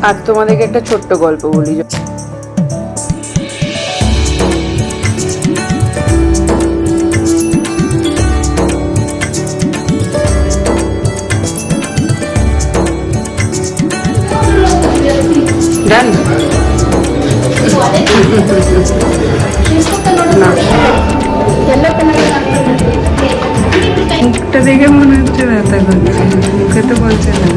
আজ তোমাদেরকে একটা ছোট্ট গল্প বলি। ডান মুখটা দেখে মনে হচ্ছে ব্যথা করছে, মুখে তো বলছে না।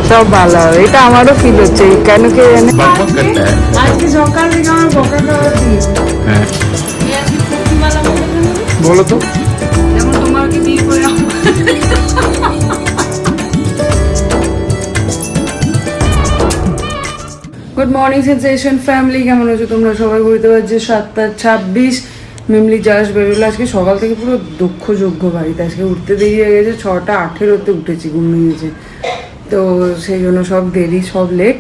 সব ভালো হবে, এটা আমারও ফিল হচ্ছে। কেন কে জানে আজকে সকাল থেকে আমার বকা খাওয়া দিই। বলো তো, যেমন তোমাকে বিয়ে করে গুড মর্নিং সেন্সেশন ফ্যামিলি, কেমন আছো তোমরা সবাই? বুঝতে পারছি 7:26 মেমলি জাস্ট বেরোলো। আজকে সকাল থেকে পুরো দুঃখযোগ্য বাড়িতে, আজকে উঠতে দেরি হয়ে গেছে। 6:18 উঠেছি, ঘুম গেছে, তো সেই জন্য সব দেরি, সব লেট।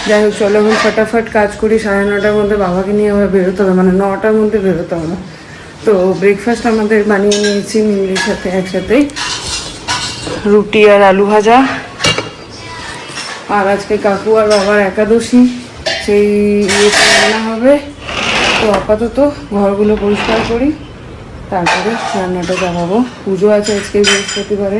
যাই হোক, চলো এখন ফটাফট কাজ করি। 9:30-র মধ্যে বাবাকে নিয়ে আবার বেরোতে হবে, মানে 9টার মধ্যে বেরোতে হবে। তো ব্রেকফাস্ট আমাদের বানিয়ে নিয়েছি মিমলির সাথে একসাথেই, রুটি আর আলু ভাজা। আর আজকে কাকু আর বাবার একাদশী, সেই ইয়েতে রান্না হবে। তো আপাতত ঘরগুলো পরিষ্কার করি, তারপরে রান্নাটা চাপাবো। পুজো আছে আজকে বৃহস্পতিবারে।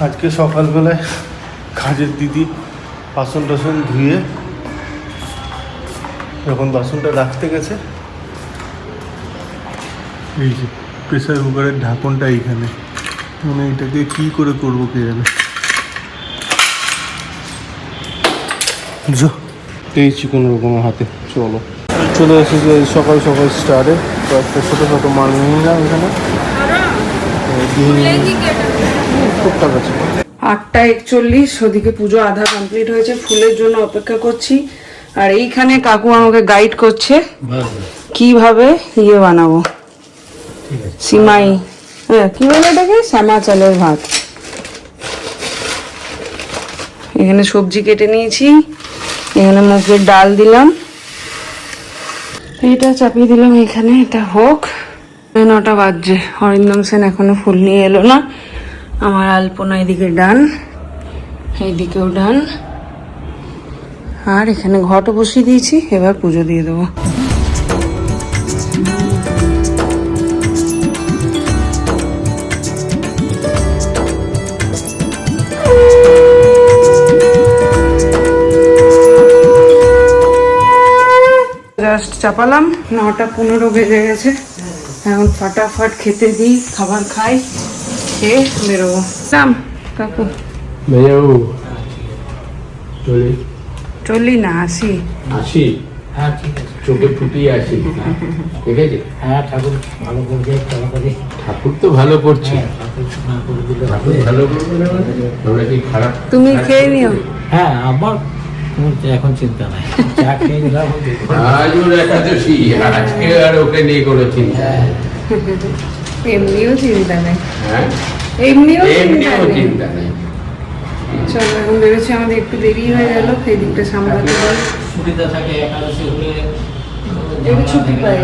আজকে সকালবেলায় কাজের দিদি বাসন টাসন ধুয়ে যখন বাসনটা রাখতে গেছে, এই যে প্রেসার কুকারের ঢাকনটা এইখানে, মানে এটাকে কী করে করবো কে জানে। পেয়েছি কোনো রকম হাতে। চলে এসেছে সকাল সকাল স্টারে, কয়েকটা ছোটো ছোটো মাল নিয়ে নিলাম এখানে। 8:41, ওদিকে পুজো আধা কমপ্লিট হয়েছে, ফুলের জন্য অপেক্ষা করছি। আর এইখানে কাকু আমাকে গাইড করছে কিভাবে ইয়ে বানাবো, সিমাই, হ্যাঁ কি বলে এটাকে, শ্যামা চালের ভাত। এখানে সবজি কেটে নিয়েছি, এখানে মুগের ডাল দিলাম, এটা চাপিয়ে দিলাম এখানে। এটা হোক, 9টা বাজছে। অরিন্দম সেন এখনো ফুল নিয়ে এলো না। আমার আলপনা এদিকে ডান, এইদিকেও ডান। আর এখানে ঘটও বসিয়ে দিয়েছি, এবার পুজো দিয়ে দেবো। জাস্ট চাপালাম, 9:15 বেজে গেছে। এখন ফটাফট খেতে দিই, খাবার খাই, খেয়ে বেরোবো। কাকু চলি না, আসি। হ্যাঁ ঠিক আছে, চোখে ফুটিয়ে আসি, ঠিক আছে। হ্যাঁ ঠাকুর ভালো করবে, ঠাকুর তো ভালো করছে, ঠাকুর ভালো করবে, আমরা কি খারাপ? তুমি খেয়ে নিও। হ্যাঁ আমার এখন চিন্তা নাই, চা খেয়ে নিলাম। আজ ওর একাদশী, আজকে আর ওকে নিয়ে কোনো চিন্তা, এমনিও চিন্তা নেই, হ্যাঁ এমনিও চিন্তা নেই। চলো এখন বেরোচ্ছি, আমাদের একটু দেরি হয়ে গেল, এই দিকটা সামলাতে পারি। সুবিধা থাকে একাদশী হলে, একটু ছুটি পাই,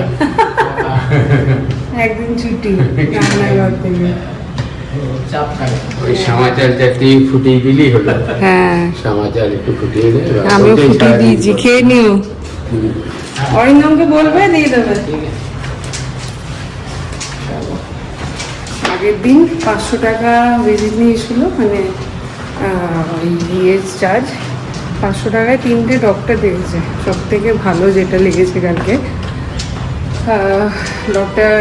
একদিন ছুটি রান্নাঘর থেকে। চাপ থাকে, ওই সমাচারটা তুই ফুটিয়ে দিলি হলো। হ্যাঁ সমাচার একটু ফুটিয়ে দে, আমিও ফুটিয়ে দিয়েছি, খেয়ে নিও। অরিন্দমকে বলবে, দিয়ে দেবে। আগের দিন 500 টাকা ভিজিট নিয়েছিল, মানে ইয়ের চার্জ 500 টাকায় 3টে ডক্টর দেখেছে। সব থেকে ভালো যেটা লেগেছে কালকে, ডক্টর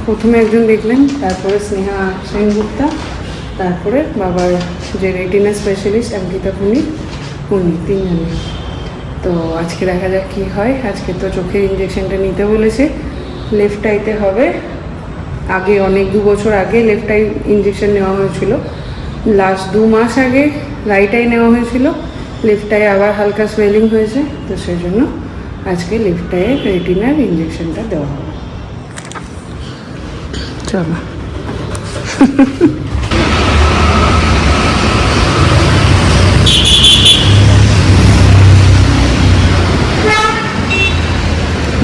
প্রথমে একজন দেখলেন, তারপরে স্নেহা সেনগুপ্তা, তারপরে বাবার যে রেটিনা স্পেশালিস্ট অঙ্কিতা পুনি, উনি 3 জনে। তো আজকে দেখা যাক কী হয়। আজকে তো চোখের ইঞ্জেকশনটা নিতে বলেছে, লেফট আইতে হবে। আগে অনেক 2 বছর আগে লেফট আই ইঞ্জেকশন নেওয়া হয়েছিল, লাস্ট 2 মাস আগে রাইট আই নেওয়া হয়েছিল। লেফট আই আবার হালকা সোয়েলিং হয়েছে, তো সেই জন্য আজকে লেফট আইয়ের রেটিনার ইঞ্জেকশনটা দেওয়া হবে। চলো।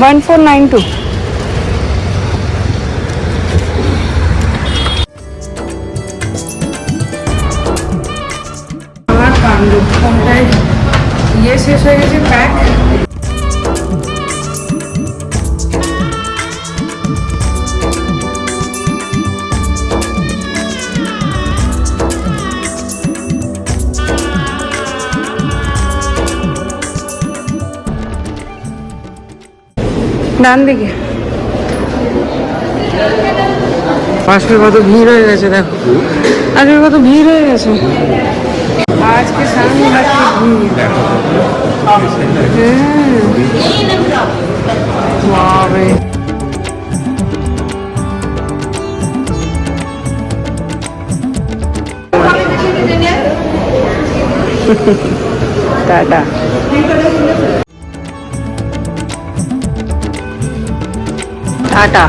$1492। আমার কাণ্ড, ফোনটায় শেষ হয়ে গেছে প্যাক। ডান দিকে আজকে কত ভিড় হয়ে গেছে, দেখো আজকে কত ভিড় হয়ে গেছে। আজকে সাংঘাতিক ভিড়। বাবারে। টাটা। টাটা।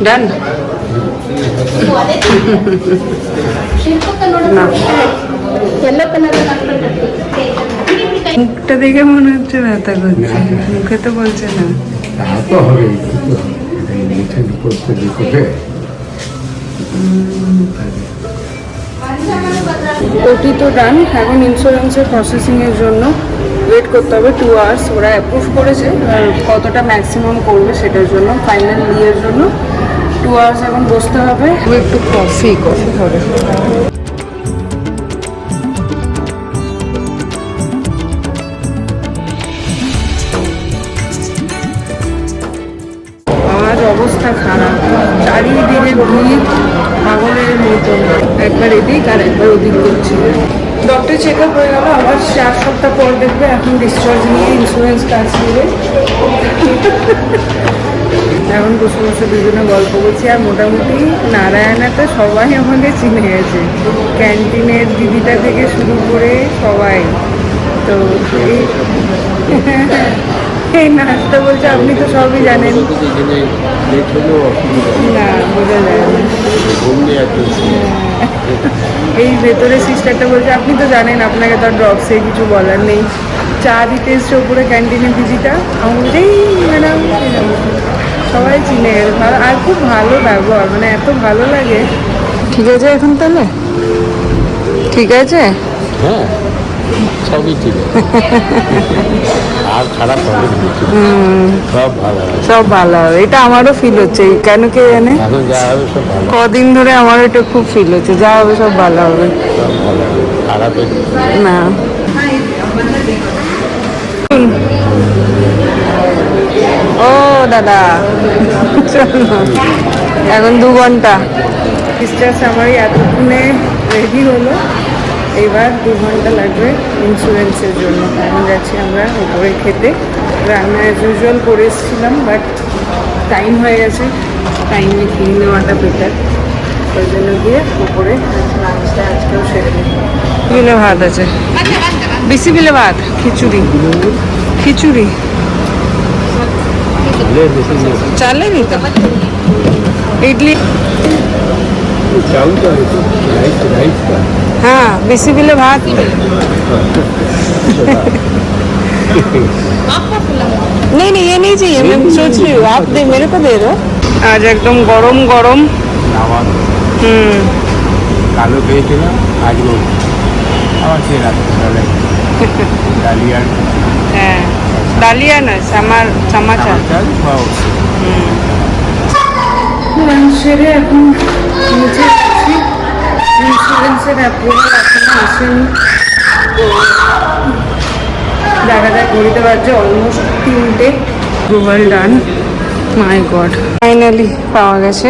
Done. মুখটা দেখে মনে হচ্ছে ব্যথা করছে, মুখে তো বলছে না। তা তো হবে, করতে ওটি তো ডান, এখন ইন্স্যুরেন্সের প্রসেসিংয়ের জন্য ওয়েট করতে হবে 2 আওয়ার্স। ওরা অ্যাপ্রুভ করেছে, কতটা ম্যাক্সিমাম করবে সেটার জন্য, ফাইনাল ইয়ের জন্য 2 আওয়ার্স এখন বসতে হবে। একটু কফি হবে। আজ অবস্থা খারাপ, চারিদিকে ভিড় পাগলের মতো, একবার এদিক আর একবার ওদিক করছি। ডক্টর চেক আপ হয়ে গেল, আবার 4 সপ্তাহ পর দেখবে। এখন ডিসচার্জ নিয়ে ইন্স্যুরেন্স কাজ নেবে। এখন বসে বসে দুজনে গল্প করছি। আর মোটামুটি নারায়ণাতে সবাই আমাদের চিনে গেছে, ক্যান্টিনের দিদিটা থেকে শুরু করে সবাই। তো এই নাচটা বলছে আপনি তো সবই জানেন না, বোঝা যায় না। এই ভেতরে সিস্টারটা বলছে আপনি তো জানেন, আপনাকে তো ড্রপসে কিছু বলার নেই। চা দিতে এসছে ওপরে ক্যান্টিনের দিদিটা, আমার বলছে এই ম্যাডাম, সবাই চিনে গেছে। ভালো, আর খুব ভালো ব্যবহার, মানে এত ভালো লাগে। ঠিক আছে এখন তাহলে, ঠিক আছে, হ্যাঁ সবই ঠিক আছে, আর খারাপ হবে সব ভালো হবে, সব ভালো হবে। এটা আমারও ফিল হচ্ছে, কেন কে জানে, এখন যা হবে সব ভালো, কদিন ধরে আমার এটা খুব ফিল হচ্ছে, যা হবে সব ভালো হবে, সব ভালো হবে, খারাপ না। ও দাদা এখন 2 ঘন্টা ডিসচার্জ আমার এতক্ষণে রেডি হলো। এবার 2 ঘন্টা লাগবে ইন্স্যুরেন্সের জন্য। এখন যাচ্ছি আমরা উপরে খেতে। রান্না অ্যাজ ইউজুয়াল করে এসেছিলাম, বাট টাইম হয়ে গেছে, টাইমে খেয়ে নেওয়াটা বেটার। ওই জন্য গিয়ে উপরে লাঞ্চটা আজকেও সেরে নেব। বিলে ভাত আছে, বেশি বিলে ভাত, খিচুড়ি খিচুড়ি চালে নি তো, ইডলি, हाँ बिसी बिले भात। नहीं नहीं ये नहीं चाहिए, मैं सोच रही हूँ आप दे, मेरे को दे दो। आज एकदम गरम गरम। কালো খেয়েছিলাম, আজ রোজ আমার সে রাত্রে ডালিয়া, হ্যাঁ ডালিয়া না, চামাচা। লাঞ্চ সেরে এখন নিচে যাচ্ছি। ইন্স্যুরেন্সের অ্যাপ্রুভাল এখনো আসেনি, তো যাই দেখা যাক, ঘড়িতে বাজছে অলমোস্ট 3টে। গুগল ডান, মাই গড, ফাইনালি পাওয়া গেছে।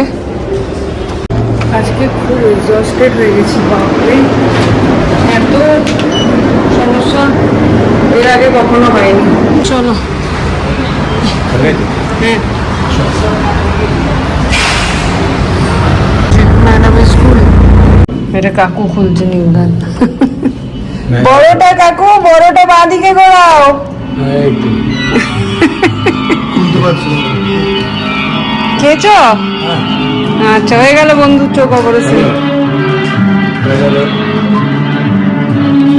আজকে খুব এক্সস্টেড হয়ে গেছি, বাপরে এত সমস্যা এর আগে কখনো হয়নি। চলো হ্যাঁ, ম্যাডামের স্কুল। এটা কাকু খুলছে নিউগান। বড়টা কাকু, বড়টা বাঁ দিকে ঘোরাও। খেয়েছ? আচ্ছা, হয়ে গেল বন্ধুর চোখ অপারেশন।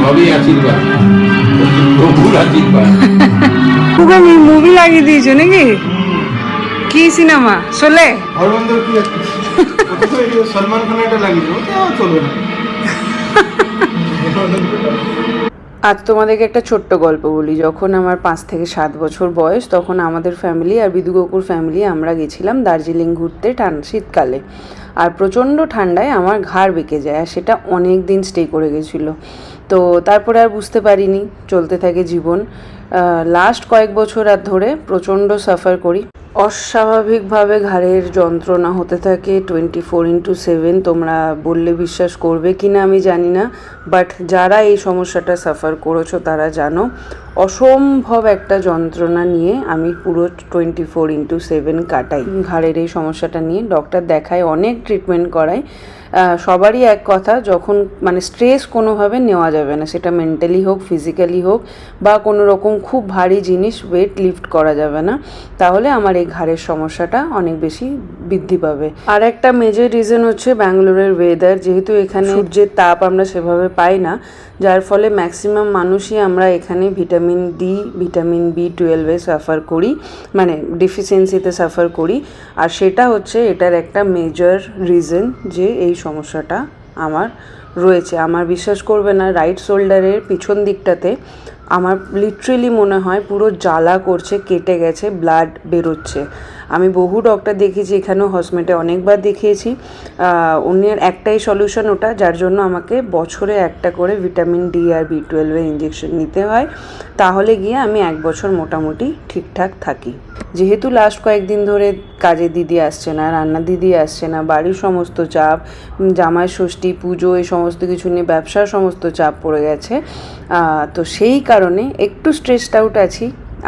সবই আশীর্বাদ, প্রভুর আশীর্বাদ। মুভি লাগিয়ে দিয়েছো নাকি? কি সিনেমা? শোলে? সলমান খান এটা লাগিয়ে চলবে না। আজ তোমাদেরকে একটা ছোট্ট গল্প বলি। যখন আমার 5 থেকে 7 বছর বয়স, তখন আমাদের ফ্যামিলি আর বিদু কাকুর ফ্যামিলি আমরা গেছিলাম দার্জিলিং ঘুরতে শীতকালে। আর প্রচণ্ড ঠান্ডায় আমার ঘাড় বেঁকে যায়, আর সেটা অনেক দিন স্টে করে গেছিলো। তো তারপরে আর বুঝতে পারিনি, চলতে থাকে জীবন। লাস্ট কয়েক বছর আর ধরে প্রচণ্ড সাফার করি। অস্বাভাবিকভাবে ঘাড়ের যন্ত্রণা হতে থাকে 24/7। তোমরা বললে বিশ্বাস করবে কি না আমি জানি না, বাট যারা এই সমস্যাটা সাফার করেছো তারা জানো, অসম্ভব একটা যন্ত্রণা নিয়ে আমি পুরো 24/7 কাটাই ঘাড়ের এই সমস্যাটা নিয়ে। ডক্টর দেখাই, অনেক ট্রিটমেন্ট করাই। সবারই এক কথা, যখন মানে স্ট্রেস কোনোভাবে নেওয়া যাবে না, সেটা মেন্টালি হোক, ফিজিক্যালি হোক, বা কোনো রকম খুব ভারী জিনিস ওয়েট লিফট করা যাবে না, তাহলে আমার এই ঘাড়ের সমস্যাটা অনেক বেশি বৃদ্ধি পাবে। আর একটা মেজর রিজন হচ্ছে ব্যাঙ্গালোরের ওয়েদার। যেহেতু এখানে সূর্যের তাপ আমরা সেভাবে পাই না, যার ফলে ম্যাক্সিমাম মানুষই আমরা এখানে vitamin D, vitamin B12 suffer করি, মানে ডিফিসিয়েন্সিতে সাফার করি। আর সেটা হচ্ছে এটার একটা মেজর রিজন যে এই সমস্যাটা আমার রয়েছে। আমার বিশ্বাস করবে না, রাইট শোল্ডারের পিছন দিকটাতে আমার লিটারেলি মনে হয় পুরো জ্বালা করছে, কেটে গেছে, ব্লাড বেরোচ্ছে। আমি বহু ডক্টর দেখিয়েছি, এখানেও হসপিটালে অনেকবার দেখিয়েছি। অন্যের একটাই সলিউশন ওটা, যার জন্য আমাকে বছরে একটা করে ভিটামিন ডি আর B12 ইঞ্জেকশন নিতে হয়। তাহলে গিয়ে আমি 1 বছর মোটামুটি ঠিকঠাক থাকি। যেহেতু লাস্ট কয়েকদিন ধরে কাজে দিদি আসছে না, রান্না দিদি আসছে না, বাড়ির সমস্ত চাপ, জামাই ষষ্ঠী, পুজো, এই সমস্ত কিছু নিয়ে ব্যবসার সমস্ত চাপ পড়ে গেছে। তো সেই কারণে একটু স্ট্রেসড আউট আছি,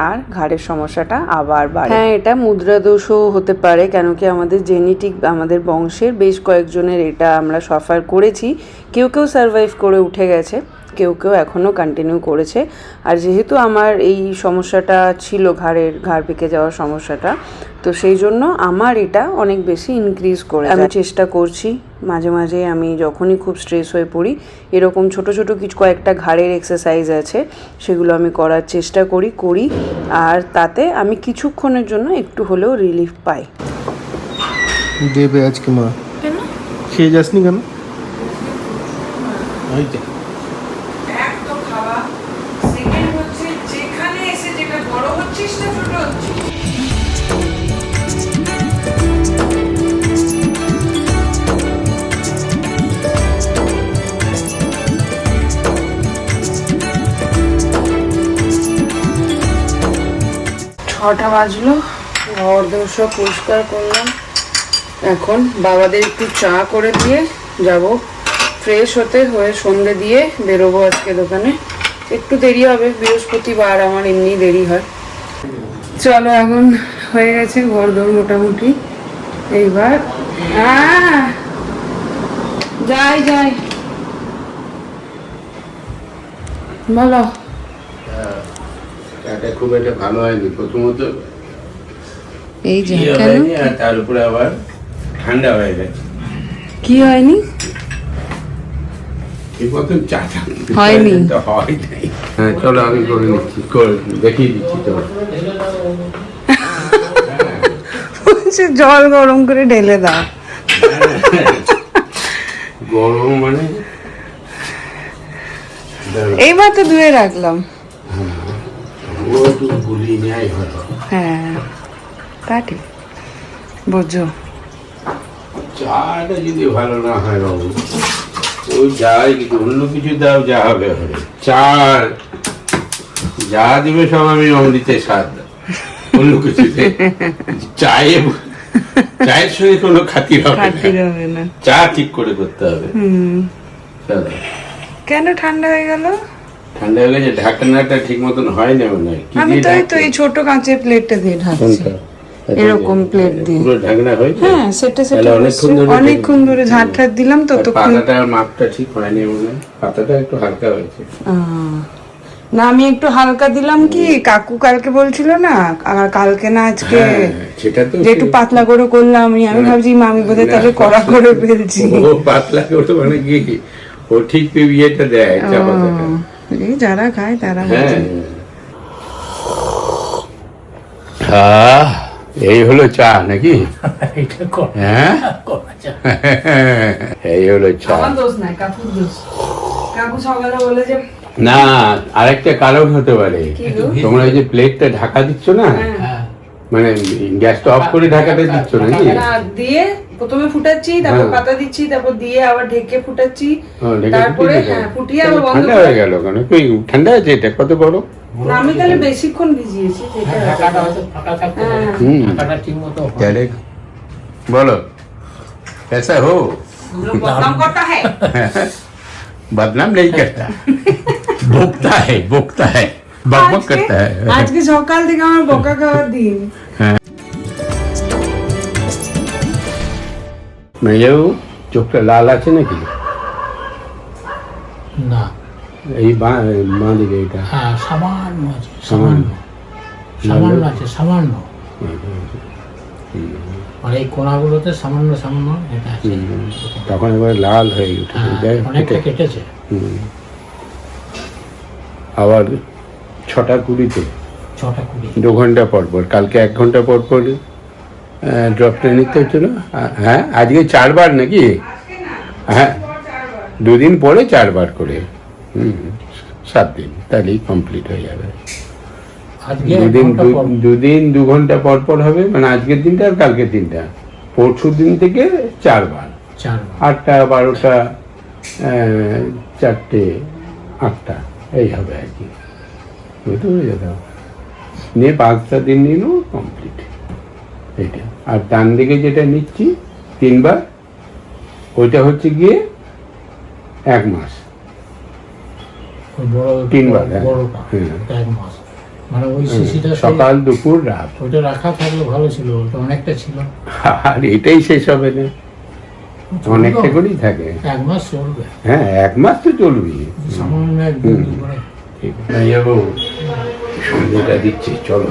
আর ঘাড়ের সমস্যাটা আবার বাড়ে। হ্যাঁ, এটা মুদ্রা দোষও হতে পারে, কেন কি আমাদের জেনেটিক, আমাদের বংশের বেশ কয়েকজনের এটা আমরা সাফার করেছি। কেউ কেউ সারভাইভ করে উঠে গেছে, কেউ কেউ এখনও কন্টিনিউ করেছে। আর যেহেতু আমার এই সমস্যাটা ছিল, ঘাড় পেকে যাওয়ার সমস্যাটা, তো সেই জন্য আমার এটা অনেক বেশি ইনক্রিজ করে। আমি চেষ্টা করছি মাঝে মাঝে, আমি যখনই খুব স্ট্রেস হয়ে পড়ি, এরকম ছোট ছোট কিছু কয়েকটা ঘাড়ের এক্সারসাইজ আছে, সেগুলো আমি করার চেষ্টা করি। আর তাতে আমি কিছুক্ষণের জন্য একটু হলেও রিলিফ পাই। দেবে আজকে মা? কেন খেয়ে যাসনি কেন? ছটা বাজলো, ঘর দোর সব পরিষ্কার করলাম। এখন বাবাদের একটু চা করে দিয়ে যাব ফ্রেশ হয়ে সন্ধে দিয়ে বেরোবো আজকে দোকানে। একটু দেরি হবে, বৃহস্পতিবার আমার এমনি দেরি হয়। চলো, এখন হয়ে গেছে ঘর দোর মোটামুটি। এইবার যাই বলো। এটা খুব একটা ভালো হয়নি প্রথমত, এই যে আর তার উপরে আবার ঠান্ডা হয়ে গেছে। কি হয়নি? এই প্রথম চা হয়নি। হ্যাঁ, চলো আমি করে নিচ্ছি, দেখিয়ে দিচ্ছি। তো জল গরম করে ঢেলে দাও। গরম মানে এইবার তো ধুয়ে রাখলাম। ও একটু গুলিয়ে নেয় হয়তো। হ্যাঁ, তা ঠিক বোঝো। চাটা যদি ভালো না হয় বাবু, ওই যাই কিন্তু অন্য কিছু দাও, যা হবে হবে। চা যা দিবে সব আমি অমৃতে স্বাদ, অন্য কিছুতে। চায়ের সঙ্গে কোনো খাতির হবে খাতির না, হবে না। চা ঠিক করে করতে হবে। চলো। কেন ঠান্ডা হয়ে গেল? ঠান্ডা হয়ে গেছে, ঢাকনাটা ঠিক মতন হয় না মনে হয়। কি আমি দিয়ে তো এই ঢাকবো? তো এই ছোট কাঁচের প্লেটটা দিয়ে ঢাকছি, কোনটা? এরকম প্লেট দিয়ে। পুরো ঢাকনা হয়েছে? হ্যাঁ, সেটা তাহলে অনেকক্ষণ ধরে ঝাঁট ঠাট দিলাম আর ততক্ষণ। পাতাটার মাপটা ঠিক হয়নি মনে হয়, পাতাটা একটু হালকা হয়েছে। না, আমি একটু হালকা দিলাম, কি কাকু কালকে বলছিল না, আর কালকে না আজকে, হ্যাঁ, সেটা তো যে একটু পাতলা করে করলাম। আমি ভাবছি মামি বোধহয় তাহলে কড়া করে ফেলছি। ও পাতলা করে মানে কি, ও ঠিক ইয়েটা দেয় চা পাতাটা। এই যারা খায় তারা হ্যাঁ। বোঝে। এই হলো চা নাকি? হ্যাঁ, এই হলো চা। আমার দোষ নাই, কাকুর দোষ। কাকু সকালে বলে যে না, আরেকটা কারণ হতে পারে, তোমরা এই যে প্লেটটা ঢাকা দিচ্ছ না, মানে গ্যাসটা অফ করে ঢাকাটা দিচ্ছ নাকি? দিয়ে প্রথমে ফুটাচ্ছি, তারপর পাতা দিচ্ছি, তারপর দিয়ে আবার ঢেকে ফুটাচ্ছি, তারপরে ফুটিয়ে আবার বন্ধ ঠান্ডা হয়ে গেল কেন? কি ঠান্ডা আছে এটা? কত বড়? না, আমি তাহলে বেশিক্ষণ ভিজিয়েছি। বলো कैसा हो? বদনাম করতা হ্যায়। बदनाम नहीं करता, भोगता है, बकबक करता है। আজকে সকাল থেকে আমার বকা খাওয়ার দিন। মেয়েও চোখটা লাল আছে নাকি? না, এই বাঁ দিকে এটা হ্যাঁ সামান্য আছে, সামান্য আছে, সামান্য। আর এই কোনাগুলোতে সামান্য সামান্য এটা আছে। তখন এবার লাল হয়ে উঠেছে, হ্যাঁ, অনেকটা কেটেছে। আবার 6:20 6:20 2 ঘন্টা পর পর, কালকে 1 ঘন্টা পর পর ড্রপটা নিতে হচ্ছিল। হ্যাঁ, আজকে 4 বার নাকি? হ্যাঁ, 2 দিন পরে 4 বার করে, 7 দিন, তাহলেই কমপ্লিট হয়ে যাবে। আজকে 2 দিন 2 ঘন্টা পর পর হবে, মানে আজকের দিনটা আর কালকের দিনটা। পরশু দিন থেকে 4 বার, 8টা 12টা 4টে 8টা, এই হবে আর কি। বুঝতে পেরে যেতে হবে, নিয়ে 5টা দিন নিলেও কমপ্লিট এইটা। আর ডান দিকে যেটা নিচ্ছি 3 বার, ওইটা হচ্ছে গিয়ে 1 মাস। তিন বার, হ্যাঁ। বড়টা হ্যাঁ। 1 মাস, মানে ওই শিশিটা সকাল দুপুর রাত, ওইটা রাখা থাকলে ভালো ছিল, ওটা অনেকটা ছিল। আর এটাই শেষ হবে না, অনেকটা করেই থাকে। 1 মাস চলবে। হ্যাঁ, 1 মাস তো চলবেই। সামান্য 1-2 দিন করে। ঠিক আছে, যাবো সন্ধ্যেটা দিচ্ছি, চলো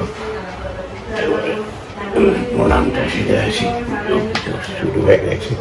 প্রণামটা সেরে আসি, শুরু হয়ে গেছে।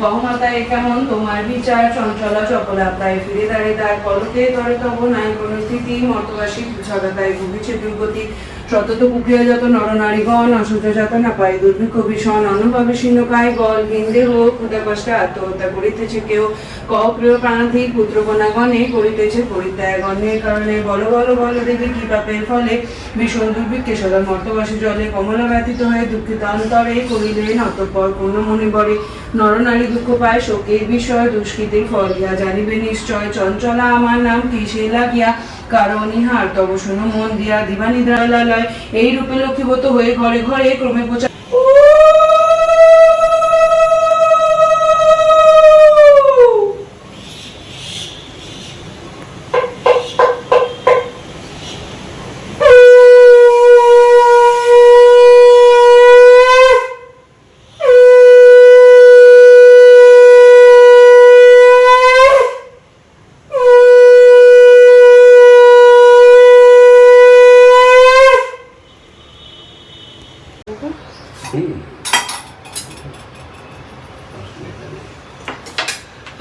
বহমাতায় কেমন তোমার বিচার, চঞ্চলা চপলা প্রায় ফিরে দাঁড়িয়ে তার পলকে ধরে তব নাই কোন স্থিতি, মতবাসী ছগাতায় ভুগিছে দুর্গতি, শতত কুকিয়া যত নরনারীগণ, অসহ্য যাত না পায় দুর্ভিক্ষ ভীষণ, অন্নভাবে শীর্ণকায় গল বিন্দে হোক, ক্ষুদা কষ্টে আত্মহত্যা করিতেছে কেউ, কহ প্রিয় প্রাণাধি পুত্রকন্যাগণে করিতেছে পরিত্যাগ, অন্যের কারণে বল বল বল দেবী কি পাপের ফলে, ভীষণ দুর্ভিক্ষে সদা মর্তবাসী জলে, কমলা ব্যথিত হয়ে দুঃখিত অন্তরে করিলেন অতঃপর পূর্ণমণি বরে, নরনারী দুঃখ পায় শোকের বিষয়, দুষ্কৃতির ফল ইহা জানিবে নিশ্চয়, চঞ্চলা আমার নাম কি সে লাগিয়া, কারণ ইহার তব শুনো মন দিয়া, দিবানিদ্রালয় এই রূপে লক্ষ্মীবত হয়ে ঘরে ঘরে ক্রমে প্রচার।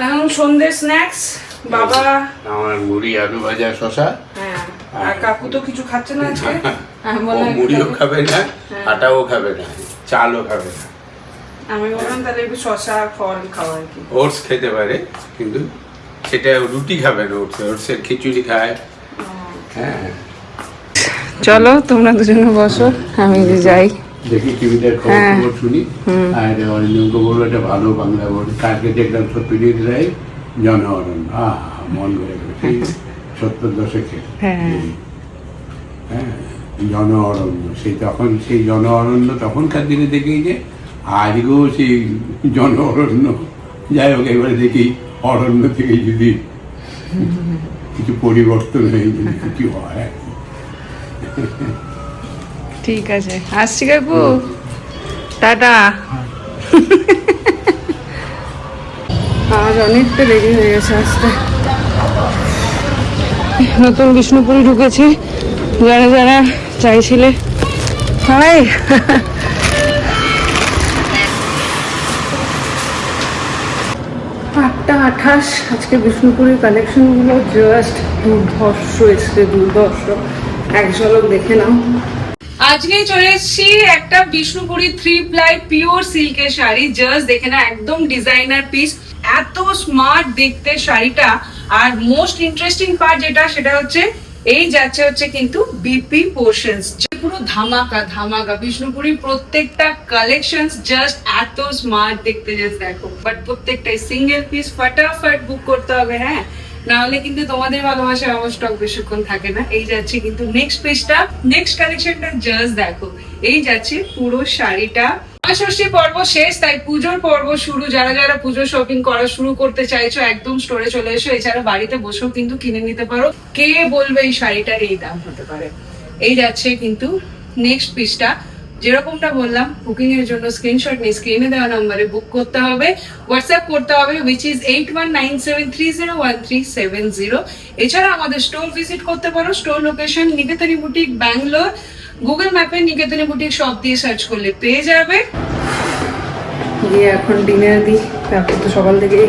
এখন সন্ধ্যে স্ন্যাক্স, বাবা আমার মুড়ি, আলু ভাজা, শশা। হ্যাঁ, আর কাকু তো কিছু খাচ্ছে না আজকে। আমি ও বললাম মুড়িও খাবে না, আটাও খাবে না, চালও খাবে না। আমি বললাম তাহলে একটু শশা ফল খাওয়া আর কি। ওটস খেতে পারে, কিন্তু সেটা রুটি খাবে না, ওটসের খিচুড়ি খায়। হ্যাঁ, চলো তোমরা দুজনে বসো, আমি যে যাই। দেখি টিভিটার খবর শুনি। আর অরিন্দমকে বলবো একটা ভালো বাংলা বল, কালকে দেখলাম সত্যজিৎ রায় জন অরণ্য, মন ভরে গেল, সেই 70 দশকে। হ্যাঁ। হ্যাঁ, জন অরণ্য, সেই তখন সেই জন অরণ্য তখনকার দিনে দেখি যে আজকেও সেই জন অরণ্য। যাই হোক, এবারে দেখি অরণ্য থেকে যদি কিছু পরিবর্তন হয়ে যদি কিছু হয়। ঠিক আছে, আসছি কাকু, টাটা। আজ অনেকটা দেরি হয়ে গেছে আসতে। নতুন বিষ্ণুপুরি ঢুকেছি, যারা যারা চাইছিলে। হাই, 8:28। আজকে বিষ্ণুপুরের কালেকশনগুলো জাস্ট দুর্ধর্ষ এসছে, দুর্ধর্ষ। এক ঝলক দেখে নাও। আজকে চলে এসেছি একটা বিষ্ণুপুরি 3 প্লাই পিওর সিল্কের শাড়ি। জাস্ট দেখে না, একদম ডিজাইনার পিস, এত স্মার্ট দেখতে শাড়িটা। আর মোস্ট ইন্টারেস্টিং পার্ট যেটা, সেটা হচ্ছে এই যাচ্ছে হচ্ছে কিন্তু বিপি পোর্শনস। পুরো ধামাকা ধামাকা বিষ্ণুপুরি প্রত্যেকটা কালেকশনস জাস্ট এত স্মার্ট দেখতে। জাস্ট দেখো, বাট প্রত্যেকটাই সিঙ্গেল পিস, ফটাফট বুক করতে হবে। হ্যাঁ, না হলে কিন্তু তোমাদের ভালোবাসা আমার স্টক বেশিক্ষণ থাকে না। এই যাচ্ছে কিন্তু নেক্সট পিসটা, নেক্সট কালেকশনটা। জাস্ট দেখো, এই যাচ্ছে পুরো শাড়িটা। ষষ্ঠী পর্ব শেষ, তাই পুজোর পর্ব শুরু। যারা যারা পুজো শপিং করা শুরু করতে চাইছো, একদম স্টোরে চলে এসো। এছাড়া বাড়িতে বসেও কিন্তু কিনে নিতে পারো। কে বলবে এই শাড়িটার এই দাম হতে পারে। এই যাচ্ছে কিন্তু নেক্সট পিসটা। যেরকমটা বললাম, বুকিং এর জন্য স্ক্রিনশট নিয়ে স্ক্রিনে দেওয়া নম্বরে বুক করতে হবে, হোয়াটসঅ্যাপ করতে হবে, which is 8197301370। এছাড়া আমাদের স্টোর ভিজিট করতে পারো। Store location Niketani boutique, Bangalore. Google ম্যাপে নিকেতনী বুটিক শপ দিয়ে সার্চ করলে পেয়ে যাবে। গিয়ে এখন ডিনার দিই, তারপর তো সকাল থেকে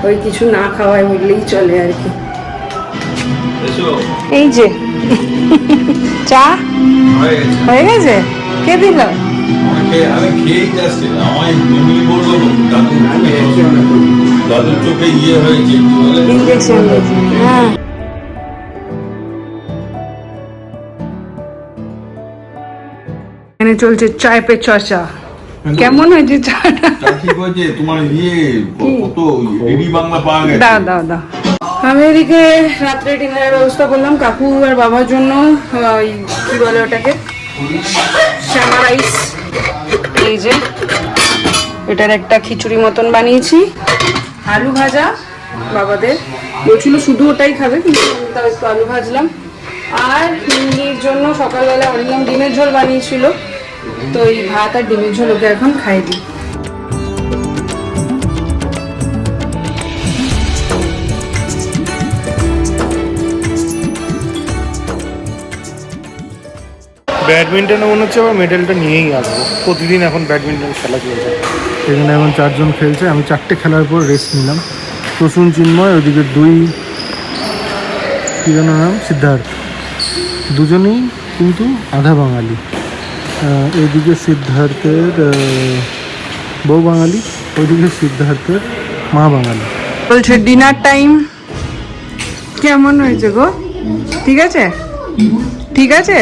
ওই কিছু না খাওয়ায় বললেই চলে আর কি। এই যে চা হয়ে গেছে, কে দিল? ইনজেকশন। হ্যাঁ, এখানে চলছে চায় পে চর্চা। কেমন হয়েছে চাটা? তোমার কত রেডি বাংলা পাওয়া গেছে। দাও দাও দাও। আমি এদিকে রাত্রে ডিনারের ব্যবস্থা করলাম কাকু আর বাবার জন্য। কি বলে ওটাকে, শ্যামা রাইস। এই যে এটার একটা খিচুড়ি মতন বানিয়েছি, আলু ভাজা। বাবাদের বলছিল শুধু ওটাই খাবে, কিন্তু তাও একটু আলু ভাজলাম। আর মিমির জন্য সকালবেলা অরিন্দম ডিমের ঝোল বানিয়েছিল, তো এই ভাত আর ডিমের ঝোল ওকে এখন খাই দিই। ব্যাডমিন্টনে মনে হচ্ছে আবার মেডেলটা নিয়েই আসবো। প্রতিদিন এখন ব্যাডমিন্টন খেলা চলছে, এখানে এখন 4 জন খেলছে। আমি 4টে খেলার পর রেস্ট নিলাম। প্রসূন, চিন্ময়, ওদিকে 2 কি যেন নাম, সিদ্ধার্থ। দুজনেই কিন্তু আধা বাঙালি। এদিকে সিদ্ধার্থের বউ বাঙালি, ওইদিকে সিদ্ধার্থের মা বাঙালি। বলছে ডিনার টাইম। কেমন হয়েছে গো? ঠিক আছে, ঠিক আছে।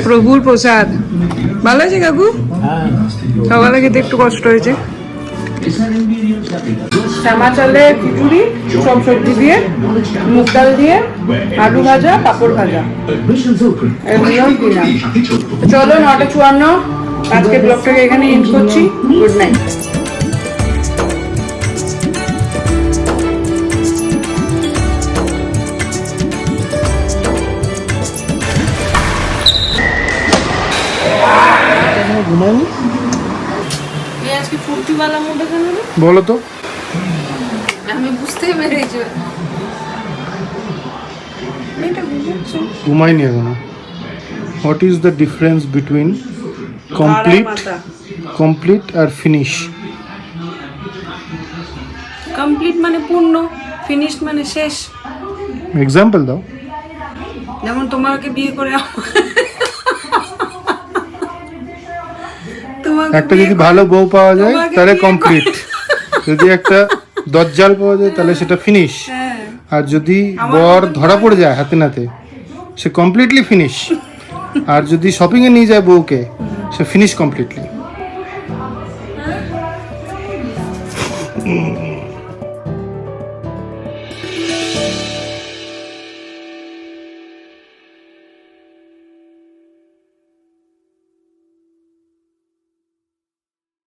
প্রভুর প্রসাদ ভালো আছে কাকু? সকালে খেতে একটু কষ্ট হয়েছে। শ্যামা চালের খিচুড়ি, সব সবজি দিয়ে, মুগ ডাল দিয়ে, আলু ভাজা, পাঁপড় ভাজা। এগুলো দিলাম। চলো, 9:54। আজকে ব্লগটাকে এখানে এন্ড করছি। Good night. ঘুমায়নি আজকে ফুর্তিওয়ালা মুডে কেন? বলো তো। আমি বুঝতে পেরেছি ঘুমাইনি এখনো। What is the difference between complete আর ফিনিশ? কমপ্লিট মানে পূর্ণ, ফিনিশড মানে শেষ। এক্সাম্পল দাও। যেমন তোমাকে বিয়ে করে একটা যদি ভালো বউ পাওয়া যায় তাহলে কমপ্লিট, যদি একটা দজ্জাল পাওয়া যায় তাহলে সেটা ফিনিশ, আর যদি বর ধরা পড়ে যায় হাতে নাতে সে কমপ্লিটলি ফিনিশ, আর যদি শপিং এ নিয়ে যায় বউকে সে ফিনিশ কমপ্লিটলি। হুম।